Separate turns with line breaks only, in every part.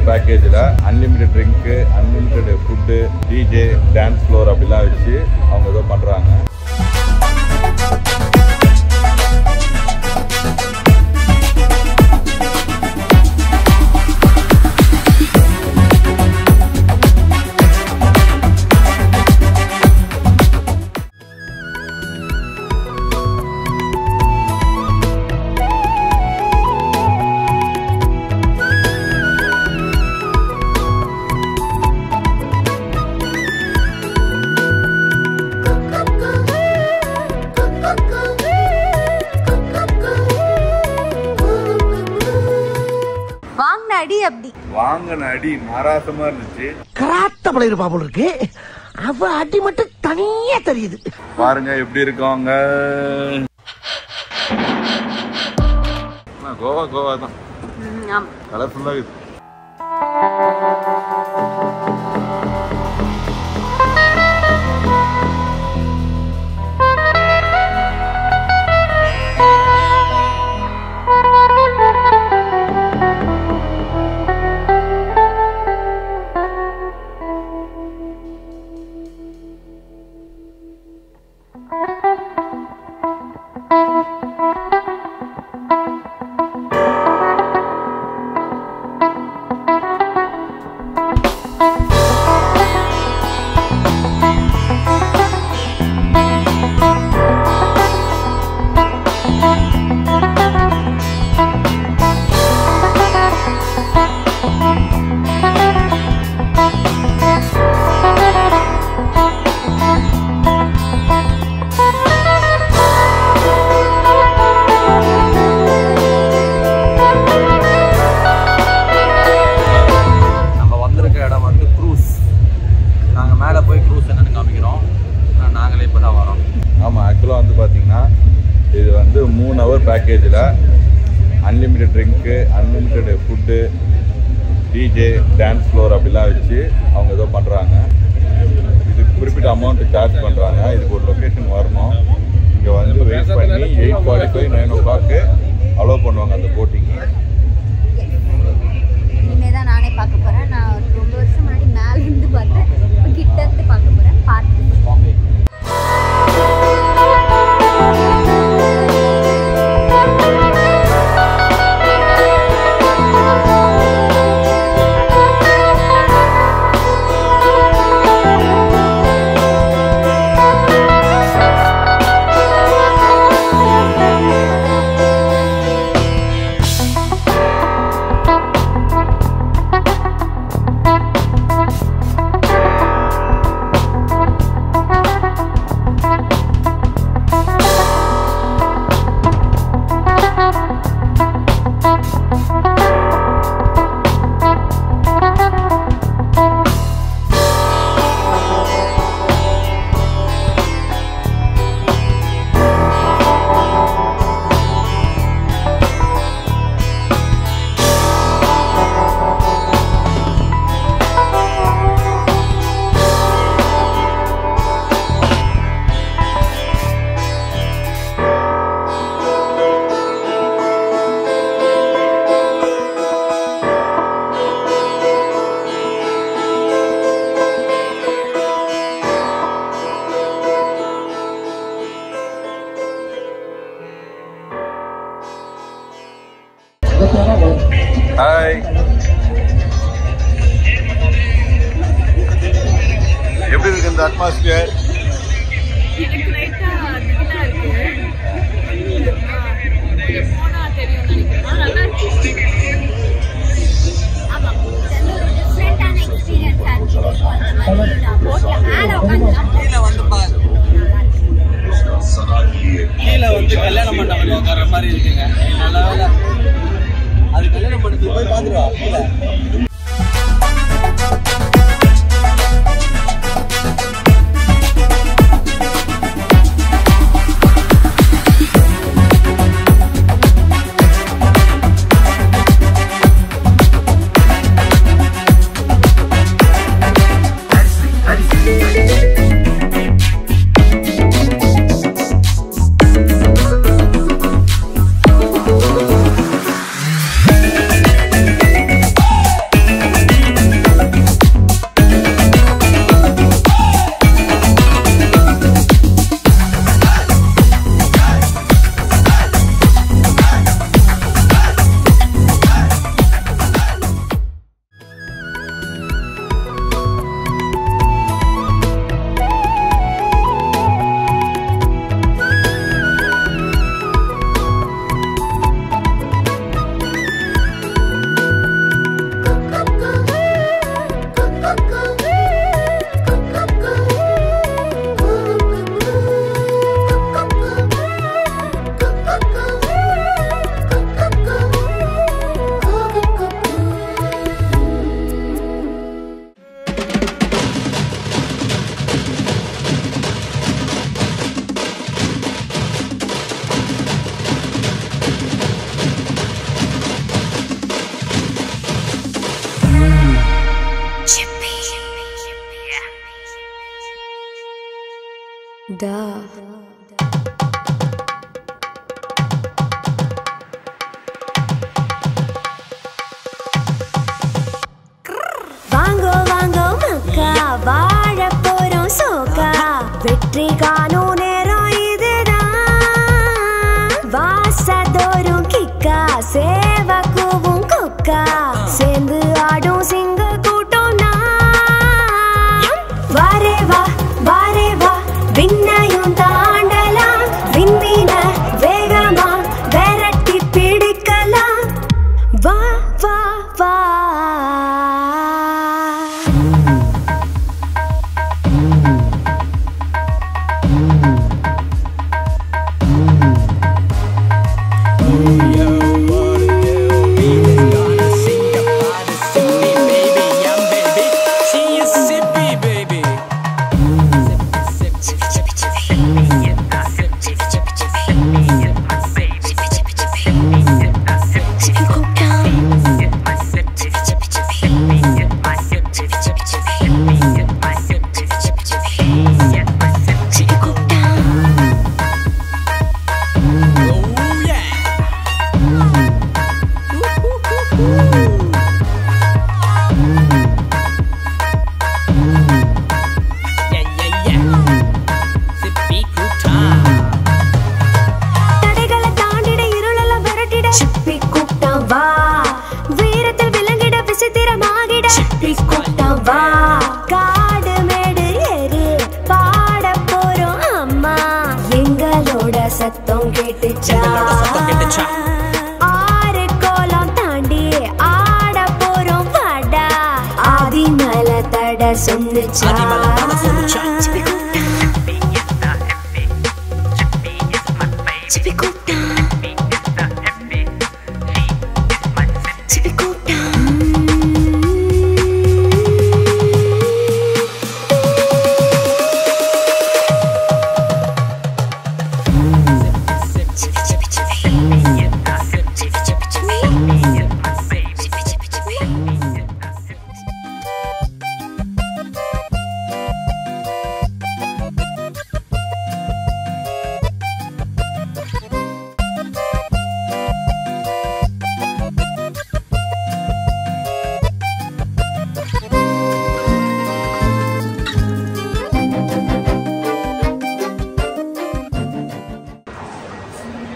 பேக்கேஜில் unlimited drink, unlimited food, DJ, dance floor அப்படிலாம் வச்சு அவங்க ஏதோ பண்ணுறாங்க. வாங்கின அடி மாராசமா இருந்துச்சு.
கராத்த பழைய பாபு இருக்கு, அவ அடி மட்டும் தனியா தெரியுது.
பாருங்க எப்படி இருக்காங்க. கோவா தான் கலர்ஃபுல்லா இருக்கு. இது வந்து 3 ஹவர் பேக்கேஜில் unlimited drink, unlimited food, DJ, dance floor அப்படிலாம் வச்சு அவங்க ஏதோ பண்ணுறாங்க. இதுக்கு குறிப்பிட்ட அமௌண்ட்டு சார்ஜ் பண்ணுறாங்க. இதுக்கு ஒரு லொக்கேஷன் வரணும். இங்கே வந்து வெயிட் பண்ணி 8:45 9 o'clock அலோவ் பண்ணுவாங்க அந்த போட்டிங்கு.
இனிமேல் தான் நானே பார்க்க போகிறேன். நான் ரொம்ப வருஷம் முன்னாடி மேலே இருந்து பார்த்தேன், இப்போ கிட்ட இருந்து பார்க்க போகிறேன். பார்த்து
ஹாய், எப்படி இருக்கு இந்த அட்மாஸ்பியர்?
கீழே வந்து கல்யாண மண்டபம் உட்கார்ற மாதிரி இருக்குங்க. நல்ல வேலை அது கல்யாண மண்டபத்துக்கு போய் பார்த்துருவா.
வாங்கோ வாங்கோ மக்கா வாழ போறோம் சோக்கா வெற்றி காணும் நேரம் இதுதான் வாசதோறும் கிக்கா சேவக்கூவும் கொக்கா சேர்ந்து ஆடும் சிங்க கூட்டம் நான் வாரே வா விண்ணையும் தாண்டலாம் விண்மீன வேகமா விரட்டி பிடிக்கலாம் வா வா வா சத்தம் கேட்டுச்சா ஆறு கோலம் தாண்டி ஆட போறோம் வாடா ஆதிமல தட சொன்னுச்சா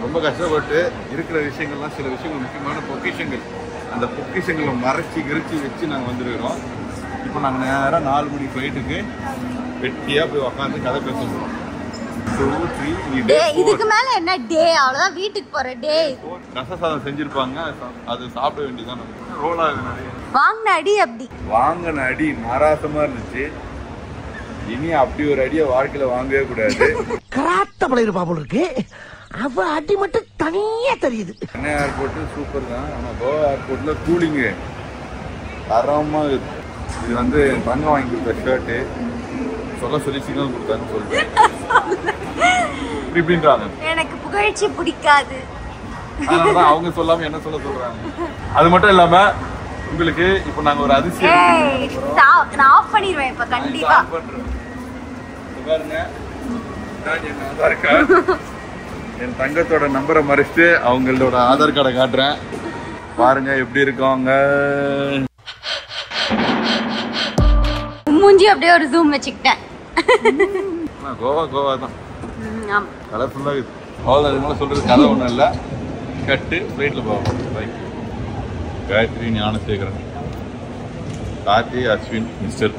ரொம்ப கஷ்டப்பட்டு இருக்கிற விஷயங்கள்லாம் சில விஷயங்கள் முக்கியமான பொக்கிஷங்கள் அந்த பொக்கிஷங்களை மறைச்சி கிரிச்சி வச்சு நாங்கள் வந்துருக்கிறோம். இப்போ நாங்கள் நேராக 4 மணி ஃப்ளைட்டுக்கு வெட்டியாக போய் உக்காந்து கதை பேச போகிறோம். 2, 3
இதுக்கு மேல என்ன டே அவ்வளவுதான் வீட்டுக்கு போற டே.
ரச சாதம் செஞ்சிருப்பாங்க, அது சாப்பிட வேண்டியதான். ரோல் ஆகுது நிறைய.
வாங்கின அடி அப்படி
வாங்கின அடி நாராசமா இருந்துச்சு. இனி அப்படி ஒரு அடியை வாழ்க்கையில வாங்கவே கூடாது.
கராத்த பழைய பாபுல் இருக்கு, அவ அடி மட்டும் தனியா தெரியுது.
சென்னை ஏர்போர்ட் சூப்பர் தான், ஆனா கோவா ஏர்போர்ட்ல கூலிங்கு தரமா இருக்கு. இது வந்து தங்க வாங்கி கொடுத்த ஷர்ட்டு சொல்ல சொல்லி சிக்னல் கொடுத்தான்னு சொல்லிட்டு இப்படின்றாங்க.
எனக்கு புகழ்ச்சி பிடிக்காது,
அதனாலதான் அவங்க சொல்லாம என்ன சொல்றாங்க. அது மட்டும் இல்லாம உங்களுக்கு இப்ப நாங்க ஒரு அதிசயம்
நான் ஆஃப் பண்ணிடுவேன் இப்ப கண்டிப்பா.
பாருங்க, என் ஆதார் கார்டு, என் தங்கத்தோட நம்பரை மறைச்சிட்டு அவங்களோட ஆதார் கார்டை காட்டுறேன். பாருங்க எப்படி இருக்காங்க.
மூஞ்சி அப்படியே ஒரு ஜூம் வச்சுக்கிட்டேன்.
கோவா தான் கலர்ஃபுல்லா இருக்குது. அவ்வளோ அது மேலே சொல்றது கதை ஒன்றும் இல்லை. கட்டு ஃப்ளைட்டில் போவோம். காயத்ரி, ஞானசேகரன், கார்த்தி, அஸ்வின், மிஸ்டர்.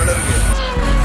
போல இருக்கு.